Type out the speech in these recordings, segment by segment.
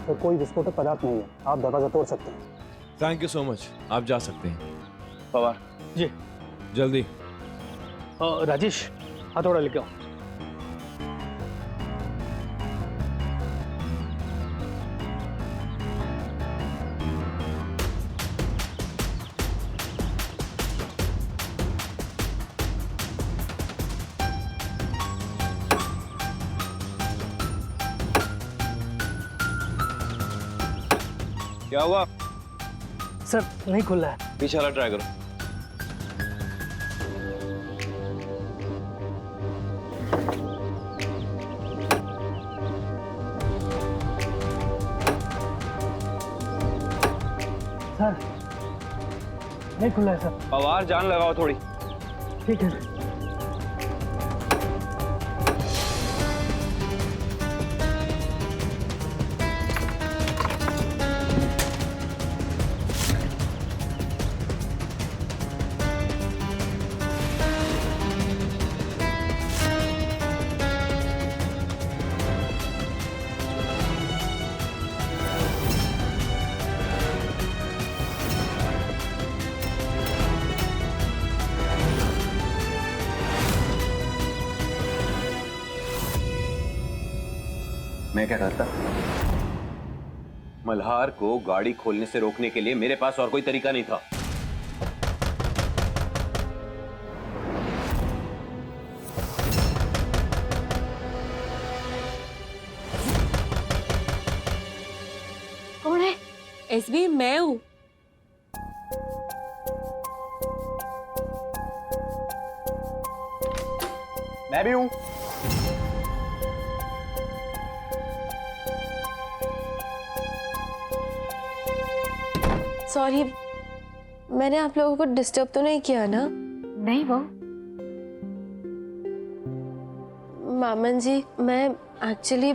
तो कोई विस्फोटक पदार्थ नहीं है, आप दरवाजा तोड़ सकते हैं। थैंक यू सो मच, आप जा सकते हैं। पवार जी जल्दी। राजेश, हथौड़ा लेके आओ। क्या हुआ? सर नहीं खुल रहा है। पीछे वाला ट्राई करो। सर नहीं खुल रहा है सर। पवार जान लगाओ थोड़ी। ठीक है। मैं क्या करता? मल्हार को गाड़ी खोलने से रोकने के लिए मेरे पास और कोई तरीका नहीं था। कौन है? एसबी मैं हूं। मैं भी हूं। सॉरी, मैंने आप लोगों को डिस्टर्ब तो नहीं किया ना? नहीं वो मामन जी, मैं एक्चुअली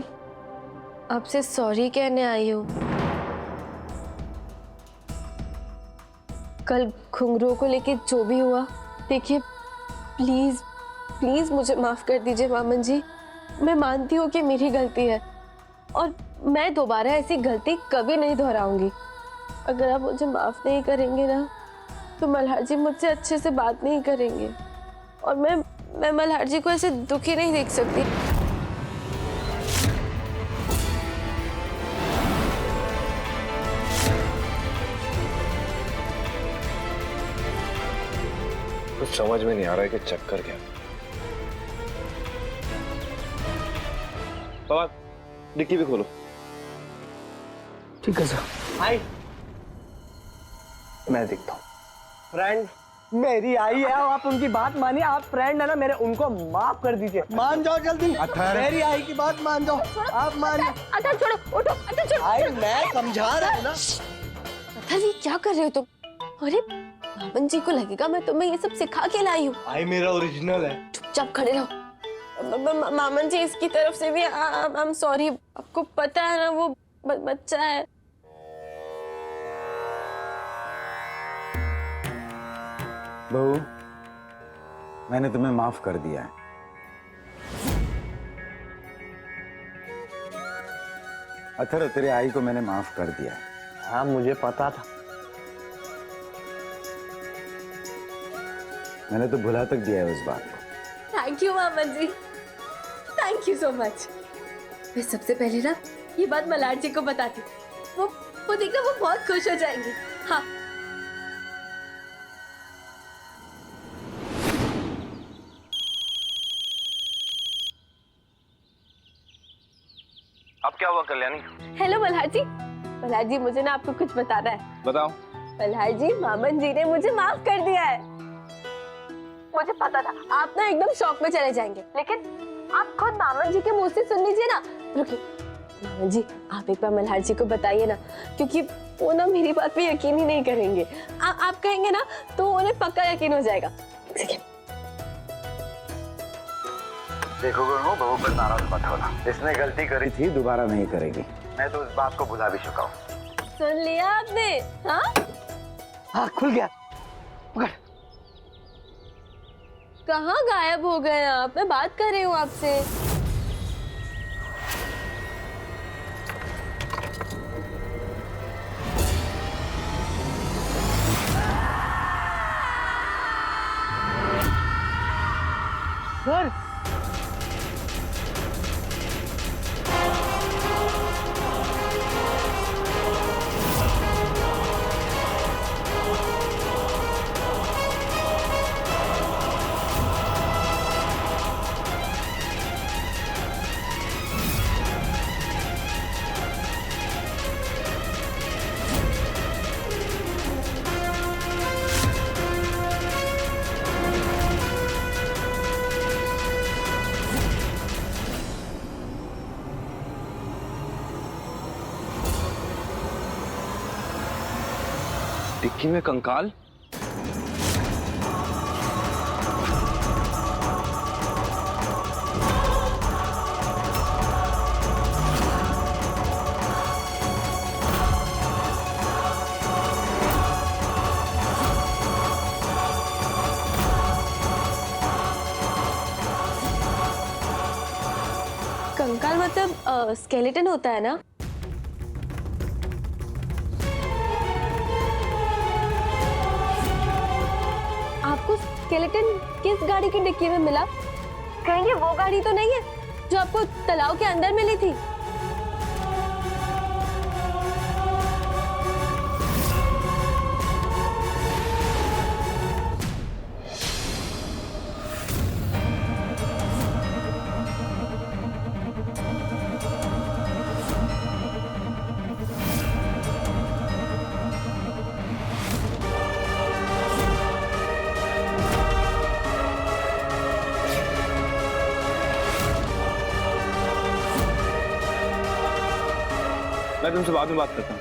आपसे सॉरी कहने आई हूँ। कल घुंघरुओं को लेके जो भी हुआ, देखिए प्लीज प्लीज मुझे माफ कर दीजिए मामन जी। मैं मानती हूँ कि मेरी गलती है और मैं दोबारा ऐसी गलती कभी नहीं दोहराऊंगी। अगर आप मुझे माफ नहीं करेंगे ना तो मल्हार जी मुझसे अच्छे से बात नहीं करेंगे और मैं मल्हार जी को ऐसे दुखी नहीं देख सकती। कुछ समझ में नहीं आ रहा है कि चक्कर क्या। पवार डिक्की भी खोलो। ठीक है सर। हाय, मैं देखता हूँ। फ्रेंड मेरी आई है, आप उनकी बात मानिए। आप फ्रेंड है ना मेरे, उनको माफ कर दीजिए। मान जाओ जल्दी। मेरी आई की बात मान जाओ। आप मान जाओ। अच्छा छोड़ो, उठो। अच्छा छोड़ो। आई मैं समझा रहा हूँ ना। अच्छा जी क्या कर रहे हो तुम? अरे मामन जी को लगेगा मैं तुम्हें ये सब सिखा के लाई हूँ। आई मेरा ओरिजिनल है। चुपचाप खड़े रहो। मामन जी इसकी तरफ से भी आई एम सॉरी। आपको पता है ना वो बच्चा है। बहू, मैंने तुम्हें माफ कर दिया है। अथर्व, तेरे आई को मैंने माफ कर दिया है। हाँ मुझे पता था। मैंने तो भुला तक दिया है उस बात को। Thank you Maman ji, thank you so much. मैं सबसे पहले ना ये बात मल्हार जी को बताती। वो देखना वो बहुत खुश हो जाएंगे। हाँ अब क्या हुआ कल्याणी? हेलो मल्हार जी। मल्हार जी मुझे ना आपको कुछ बताना है। बताओ। मल्हार जी मामन जी ने मुझे माफ कर दिया है। मुझे पता था आप ना एकदम शॉक में चले जाएंगे, लेकिन आप खुद मामन जी के मुंह से सुन लीजिए ना। रुकिए मामन जी, आप एक बार मल्हार जी को बताइए ना, क्योंकि वो ना मेरी बात पे यकीन ही नहीं करेंगे। आप कहेंगे ना तो उन्हें पक्का यकीन हो जाएगा। देखो गुरु, बहू पर नाराज मत होना। इसने गलती करी थी, दोबारा नहीं करेगी। मैं तो इस बात को भुला भी चुका हूँ। सुन लिया आपने? हाँ हाँ खुल गया। पकड़। कहाँ गायब हो गए आप? मैं बात कर रही हूँ आपसे। सर डिक्की में कंकाल? कंकाल मतलब स्केलेटन होता है ना? आपको स्केलेटन किस गाड़ी की डिक्की में मिला? कहीं ये वो गाड़ी तो नहीं है जो आपको तालाब के अंदर मिली थी? मैं तुमसे बाद में बात करता हूँ।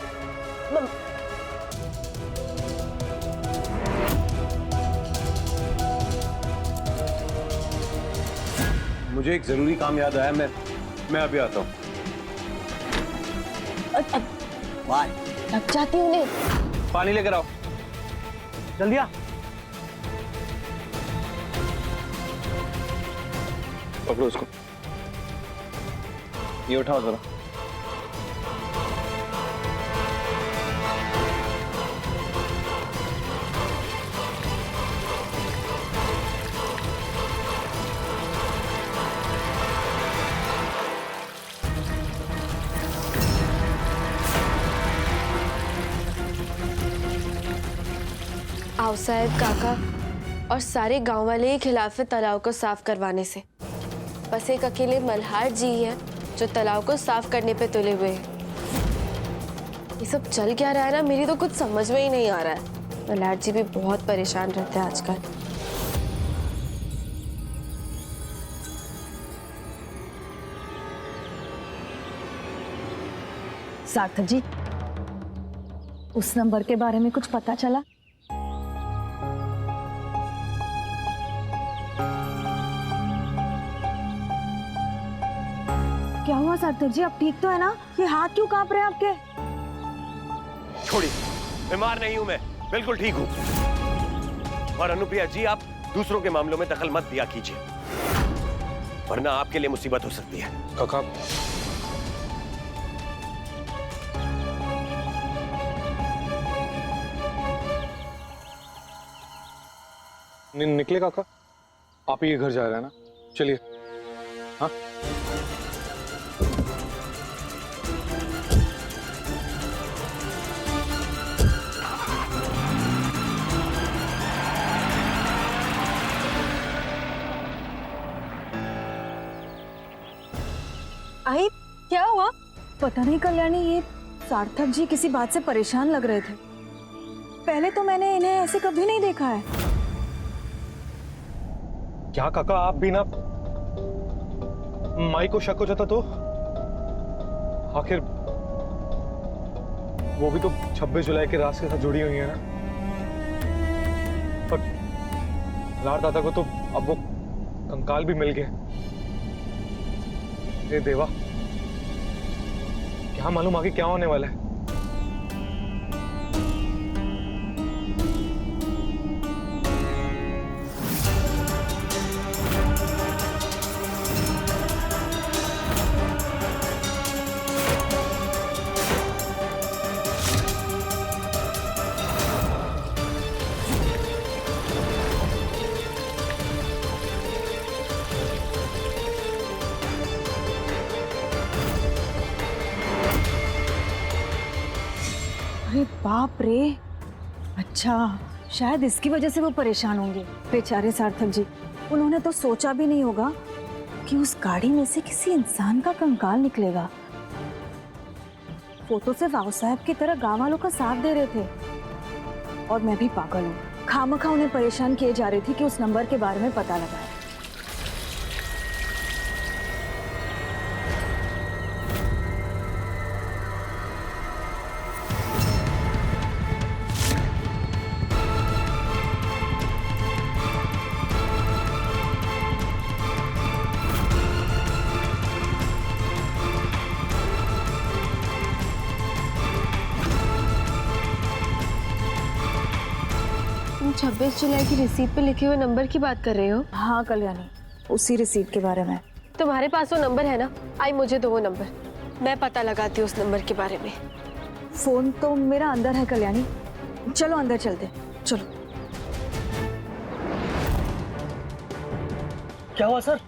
मुझे एक जरूरी काम याद आया, मैं अभी आता हूँ। बाय। लग जाती हूँ उन्हें। पानी लेकर आओ। जल्दी आ। पकड़ो उसको, ये उठाओ जरा। आओ साहब काका और सारे गांव वाले ही खिलाफ है तालाब को साफ करवाने से। बस एक अकेले मल्हार जी है जो तालाब को साफ करने पे तुले हुए हैं। ये सब चल क्या रहा है ना, मेरी तो कुछ समझ में ही नहीं आ रहा है। मल्हार जी भी बहुत परेशान रहते हैं आजकल। सार्थक जी, उस नंबर के बारे में कुछ पता चला? क्या हुआ सार्थक जी, आप ठीक तो है ना? ये हाथ क्यों कांप रहे हैं आपके? छोड़िए, बीमार नहीं हूं मैं, बिल्कुल ठीक हूं। और अनुप्रिया जी, आप दूसरों के मामलों में दखल मत दिया कीजिए, वरना आपके लिए मुसीबत हो सकती है। काका, निकले काका, आप ही के घर जा रहे हैं ना? चलिए। हाँ, आई, क्या हुआ? पता नहीं कल्याणी, ये सार्थक जी किसी बात से परेशान लग रहे थे। पहले तो मैंने इन्हें ऐसे कभी नहीं देखा है। क्या काका, आप भी ना, माई को शक हो जाता तो? आखिर वो भी तो 26 जुलाई के रात के साथ जुड़ी हुई है ना। पर लाड दादा को तो अब वो कंकाल भी मिल गए। हे देवा, क्या मालूम आगे क्या होने वाला है। बाप रे, अच्छा शायद इसकी वजह से वो परेशान होंगे। बेचारे सार्थक जी, उन्होंने तो सोचा भी नहीं होगा कि उस गाड़ी में से किसी इंसान का कंकाल निकलेगा। वो तो सिर्फ आओ साहब की तरह गांव वालों का साथ दे रहे थे, और मैं भी पागल हूँ, खामखा उन्हें परेशान किए जा रही थी कि उस नंबर के बारे में पता लगाए। तुम 26 जुलाई की रिसीट पे लिखे हुए नंबर की बात कर रहे हो? हाँ कल्याणी, उसी रिसीट के बारे में। तुम्हारे पास वो नंबर है ना? आई मुझे दो वो नंबर, मैं पता लगाती हूँ उस नंबर के बारे में। फोन तो मेरा अंदर है कल्याणी, चलो अंदर चलते, चलो। क्या हुआ सर?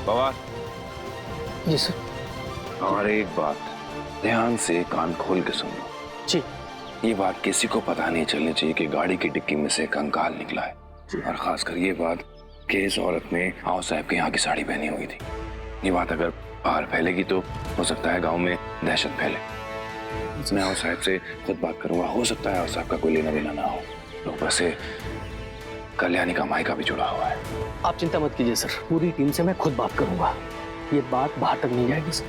बाबा जी सर। और एक बात ध्यान से कान खोल के सुन लो जी। ये बात किसी को पता नहीं चलनी चाहिए कि गाड़ी की डिक्की में से कंकाल निकला है, और खासकर ये बात कि इस औरत ने आओ साहब के यहाँ की साड़ी पहनी हुई थी। ये बात अगर बाहर फैलेगी तो हो सकता है गांव में दहशत फैले। मैं आओ साहब से खुद बात करूंगा, हो सकता है आओ साहब का कोई लेना देना ना हो, लोग वैसे कल्याणी का मायका भी जुड़ा हुआ है। आप चिंता मत कीजिए सर, पूरी टीम से मैं खुद बात करूंगा, ये बात बाहर तक नहीं जाएगी सर।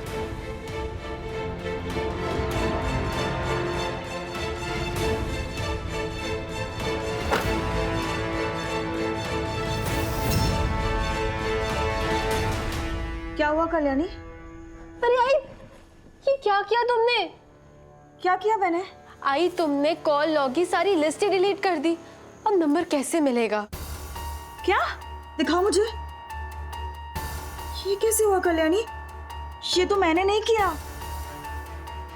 क्या हुआ कल्याणी? अरे आई, ये क्या किया तुमने? क्या किया मैंने? आई, तुमने कॉल लॉग की सारी लिस्ट ही डिलीट कर दी। अब नंबर कैसे मिलेगा? क्या? दिखाओ मुझे। ये कैसे हुआ कल्याणी? ये तो मैंने नहीं किया,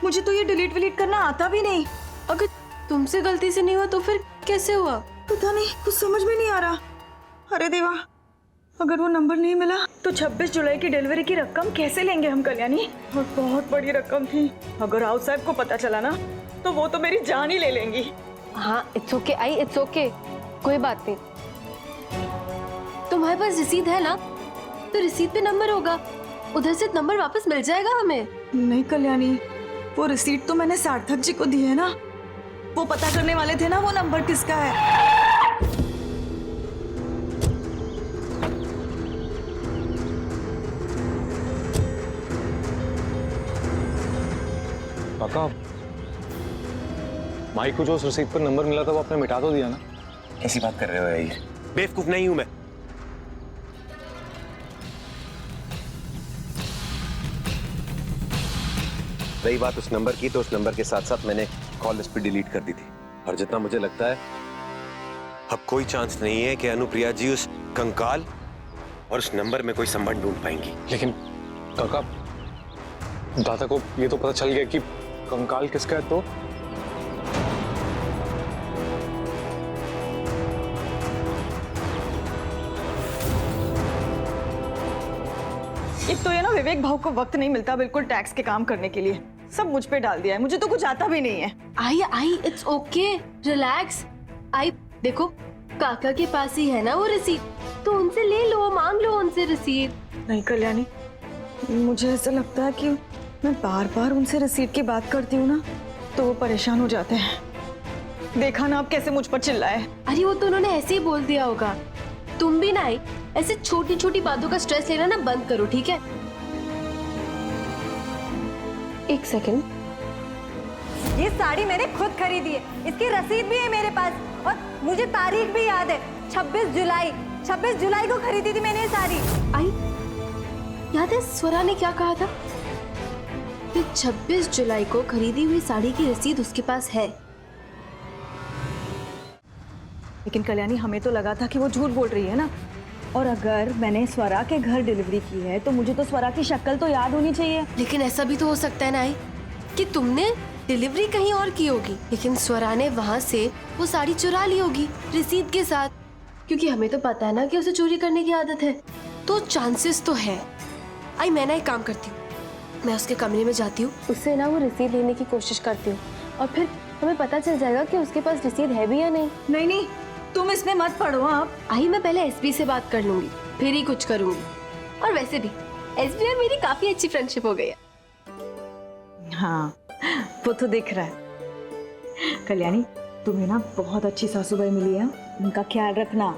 मुझे तो ये डिलीट विलीट करना आता भी नहीं। अगर तुमसे गलती से नहीं हुआ तो फिर कैसे हुआ? पता नहीं, कुछ समझ में नहीं आ रहा। अरे देवा, अगर वो नंबर नहीं मिला तो 26 जुलाई की डिलीवरी की रकम कैसे लेंगे हम कल्याणी? और बहुत बड़ी रकम थी, अगर आओ साहब को पता चला ना तो वो तो मेरी जान ही ले लेंगी। हाँ, it's okay I, it's okay, कोई बात नहीं। तुम्हारे पास रसीद है ना, तो रसीद पे नंबर होगा, उधर से नंबर वापस मिल जाएगा हमें। नहीं कल्याणी, वो रिसीट तो मैंने सार्थक जी को दी है ना, वो पता करने वाले थे ना वो नंबर किसका है। काका, माई को जो उस रसीद पर नंबर मिला था वो आपने मिटा तो दिया ना? कैसी बात कर रहे हो यार? बेवकूफ नहीं हूं मैं। रही बात उस नंबर की, तो उस नंबर के साथ साथ मैंने कॉल लिस्ट भी डिलीट कर दी थी, और जितना मुझे लगता है अब कोई चांस नहीं है कि अनुप्रिया जी उस कंकाल और उस नंबर में कोई संबंध ढूंढ पाएंगी। लेकिन काका, दादा को ये तो पता चल गया कि कंकाल किसका है, तो एक तो ये ना विवेक भाव को वक्त नहीं मिलता बिल्कुल टैक्स के काम करने के लिए, सब मुझ पे डाल दिया है, मुझे तो कुछ आता भी नहीं है। आई, इट्स ओके, रिलैक्स। आई देखो, काका के पास ही है ना वो रसीद, तो उनसे ले लो, मांग लो उनसे रसीद। नहीं कल्याणी, मुझे ऐसा लगता है कि मैं बार बार उनसे रसीद की बात करती हूँ ना तो वो परेशान हो जाते हैं। देखा ना आप कैसे मुझ पर चिल्लाए। अरे वो तो उन्होंने ऐसे ही बोल दिया होगा। तुम भी ना आई, ऐसे छोटी छोटी बातों का स्ट्रेस लेना ना बंद करो, ठीक है? एक सेकंड, ये साड़ी मैंने खुद खरीदी है, इसकी रसीद भी है मेरे पास, और मुझे तारीख भी याद है, 26 जुलाई को खरीदी थी मैंने ये साड़ी। आई, याद है स्वरा ने क्या कहा था? कि 26 जुलाई को खरीदी हुई साड़ी की रसीद उसके पास है। लेकिन कल्याणी हमें तो लगा था कि वो झूठ बोल रही है ना। और अगर मैंने स्वरा के घर डिलीवरी की है तो मुझे तो स्वरा की शक्ल तो याद होनी चाहिए। लेकिन ऐसा भी तो हो सकता है ना आई कि तुमने डिलीवरी कहीं और की होगी, लेकिन स्वरा ने वहाँ से वो साड़ी चुरा ली होगी रसीद के साथ, क्योंकि हमें तो पता है ना कि उसे चोरी करने की आदत है। तो चांसेस तो है। आई मैं ना एक काम करती हूँ, मैं उसके कमरे में जाती हूँ, उससे ना वो रसीद लेने की कोशिश करती हूँ और फिर हमें पता चल जाएगा कि उसके पास रसीद है भी या नहीं। नहीं नहीं, तुम इसमें मत पड़ो आप। आई मैं पहले एसपी से बात कर लूंगी, फिर ही कुछ करूंगी। और वैसे भी एसपी और मेरी काफी अच्छी फ्रेंडशिप हो गई है। हाँ वो तो दिख रहा है। कल्याणी तुम्हें ना बहुत अच्छी सासूबाई मिली है, उनका ख्याल रखना।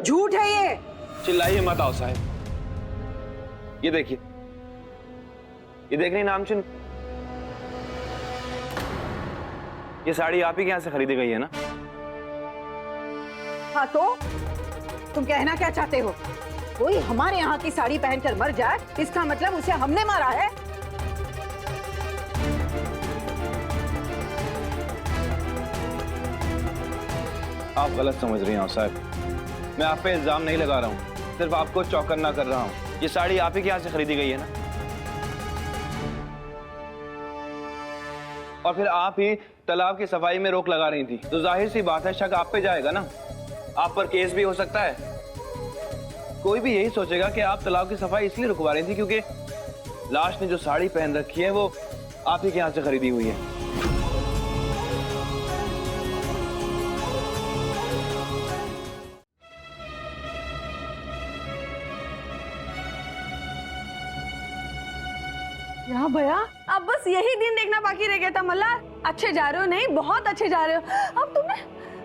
झूठ है ये। चिल्लाइए मत आओ साहब। ये देखिए, ये देख रही नामचीन, ये साड़ी आप ही के यहाँ से खरीदी गई है ना? हाँ तो तुम कहना क्या चाहते हो? कोई हमारे यहाँ की साड़ी पहनकर मर जाए इसका मतलब उसे हमने मारा है? आप गलत समझ रही हैं साहब। मैं आप पे इल्जाम नहीं लगा रहा हूँ, सिर्फ आपको चौकन्ना कर रहा हूँ। ये साड़ी आप ही के यहाँ से खरीदी गई है ना? और फिर आप ही तालाब की सफाई में रोक लगा रही थी, तो जाहिर सी बात है शक आप पे जाएगा ना। आप पर केस भी हो सकता है। कोई भी यही सोचेगा कि आप तालाब की सफाई इसलिए रुकवा रही थी क्योंकि लाश ने जो साड़ी पहन रखी है वो आप ही के यहाँ से खरीदी हुई है। यहाँ भैया अब बस यही दिन देखना बाकी रह गया था मल्हार। अच्छे जा रहे हो, नहीं बहुत अच्छे जा रहे हो। अब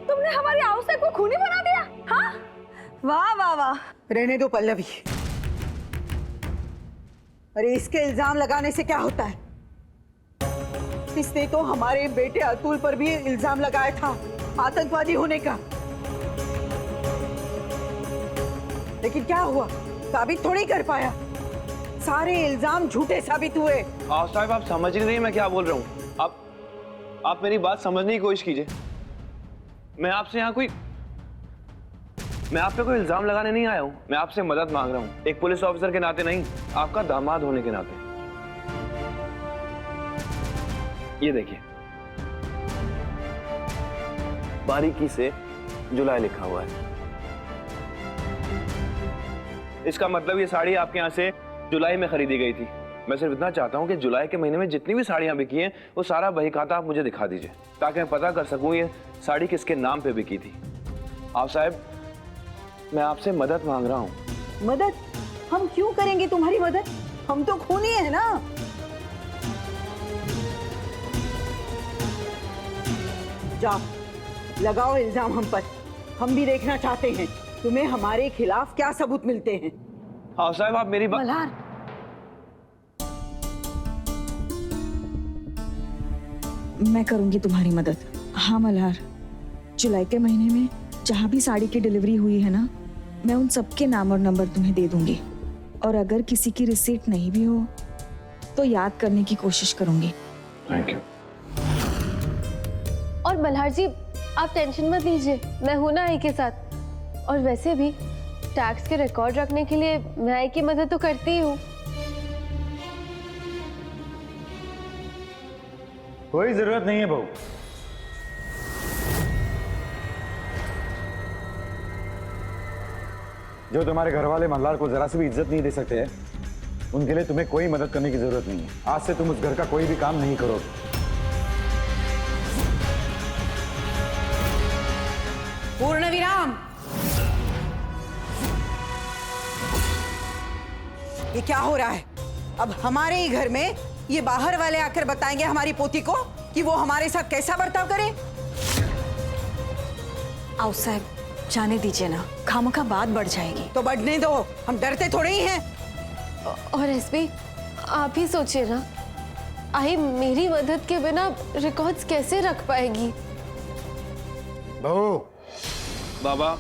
तुमने हमारी आउस को खूनी बना दिया। हाँ वाह वाह वाह। रहने दो पल्लवी। अरे इसके इल्जाम लगाने से क्या होता है? इसने तो हमारे बेटे अतुल पर भी इल्जाम लगाया था आतंकवादी होने का। लेकिन क्या हुआ? साबित थोड़ी कर पाया। सारे इल्जाम झूठे साबित हुए। साहब आप समझ नहीं रही मैं क्या बोल रहा हूँ। आप मेरी बात समझने की कोशिश कीजिए। मैं आप पे कोई इल्जाम लगाने नहीं आया हूँ। मैं आपसे मदद मांग रहा हूँ, एक पुलिस ऑफिसर के नाते नहीं, आपका दामाद होने के नाते। ये देखिए, बारीकी से जुलाई लिखा हुआ है। इसका मतलब ये साड़ी आपके यहाँ से जुलाई में खरीदी गई थी। मैं सिर्फ इतना चाहता हूँ कि जुलाई के महीने में जितनी भी साड़ियाँ बिकी हैं वो सारा बही खाता आप मुझे दिखा दीजिए, ताकि मैं पता कर सकूँ ये साड़ी किसके नाम पे बिकी थी। आप साहब मैं आपसे मदद मांग रहा हूँ। मदद? हम क्यों करेंगे तुम्हारी मदद? हम तो खूनी है ना। जाओ लगाओ इल्जाम हम पर। हम भी देखना चाहते हैं तुम्हें हमारे खिलाफ क्या सबूत मिलते हैं। हाँ साहब आप मेरी बात। मल्हार मैं करूंगी तुम्हारी मदद। हाँ मल्हार, जुलाई के महीने में जहाँ भी साड़ी की डिलीवरी हुई है ना, मैं उन सबके नाम और नंबर तुम्हें दे दूंगी। और अगर किसी की रिसीट नहीं भी हो तो याद करने की कोशिश करूंगी। Thank you. और मल्हार जी आप टेंशन मत लीजिए, मैं हूं ना आई के साथ। और वैसे भी टैक्स के रिकॉर्ड रखने के लिए मैं आई की मदद तो करती हूँ। कोई जरूरत नहीं है बहू। जो तुम्हारे घर वाले मल्हार को जरा सी भी इज्जत नहीं दे सकते हैं, उनके लिए तुम्हें कोई मदद करने की जरूरत नहीं है। आज से तुम उस घर का कोई भी काम नहीं करोगे। पूर्ण विराम। ये क्या हो रहा है? अब हमारे ही घर में ये बाहर वाले आकर बताएंगे हमारी पोती को कि वो हमारे साथ कैसा बर्ताव करे। आओ साहब जाने दीजिए ना, खामखा बात बढ़ जाएगी। तो बढ़ने दो, हम डरते थोड़े ही हैं। और एसपी आप ही सोचिए ना, आई मेरी मदद के बिना रिकॉर्ड्स कैसे रख पाएगी? बहू। बाबा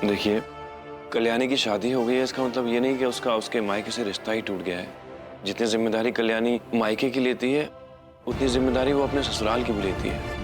देखिए, कल्याणी की शादी हो गई है, इसका मतलब ये नहीं कि उसका उसके मायके से रिश्ता ही टूट गया है। जितनी जिम्मेदारी कल्याणी मायके की लेती है उतनी जिम्मेदारी वो अपने ससुराल की भी लेती है।